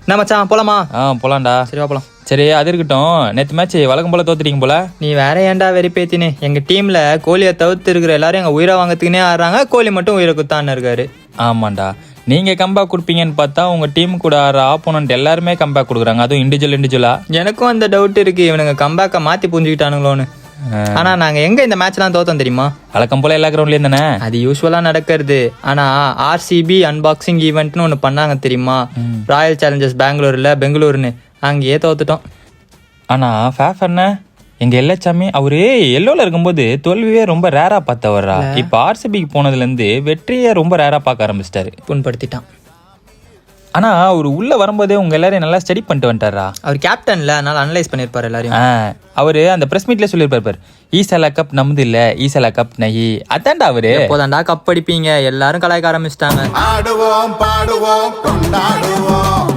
என்ன மச்சான் போலாமா? போலாம்டா. சரி வா போலாம். சரி அது இருக்கட்டும், நேற்று மேட்ச் வழக்கம் போல தோத்துட்டீங்க போல. நீ வேற ஏன்டா வெறி பேத்தினே? எங்க டீம்ல கோலியை தவிர்த்து இருக்கிற எல்லாரும் எங்க உயிரை வாங்கறதுக்குனே ஆடுறாங்க, கோலி மட்டும் உயிரை குத்தான்னு இருக்காரு. ஆமாண்டா, நீங்க கம்பேக் கொடுப்பீங்கன்னு பார்த்தா உங்க டீம் கூட ஆடுற ஆப்போனன்ட் எல்லாருமே கம்பேக் கொடுக்குறாங்க, அதுவும் இண்டிவிஜுவலா. எனக்கும் அந்த டவுட் இருக்கு, இவனுங்க கம்பேக்கை மாத்தி புரிஞ்சுக்கிட்டானுங்களோன்னு. ஆனா நாங்க எங்க இந்த மேட்ச்லாம் தோத்தோம் தெரியுமா? வழக்கம் போல எல்லா கிரவுண்ட்லயும் தானே அது யூஸ்வலா நடக்கிறது. ஆனா ஆர்சிபி அன்பாக்சிங் ஈவெண்ட்னு ஒண்ணு பண்ணாங்க தெரியுமா? ராயல் சேலஞ்சர்ஸ் பெங்களூர்னு அங்கேயே தோத்துட்டோம். ஆனா ஃபேஃப் என்ன எங்க எல்லாச்சாமி அவரு எல்லோல இருக்கும்போது தோல்வியே ரொம்ப ரேரா பார்த்தவர்றா. இப்ப ஆர்சிபிக்கு போனதுல இருந்து வெற்றியை ரொம்ப ரேரா பார்க்க ஆரம்பிச்சிட்டாரு. புண்படுத்திட்டான். ஆனா அவர் உள்ள வரும்போதே உங்க எல்லாரையும் நல்லா ஸ்டடி பண்ணிட்டு வந்துட்டாரா. அவர் கேப்டன்ல, அதனால அனலைஸ் பண்ணிருப்பாரு எல்லாரையும். அவரு அந்த பிரஸ் மீட்ல சொல்லியிருப்பாரு, ஈசலா கப் நம்பது இல்ல, ஈசலா கப் நகி. அதான்டா அவரு. எப்போதாண்டா கப் அடிப்பீங்க? எல்லாரும் கலாய்க்க ஆரம்பிச்சிட்டாங்க. ஆடுவோம் பாடுவோம் கொண்டாடுவோம்.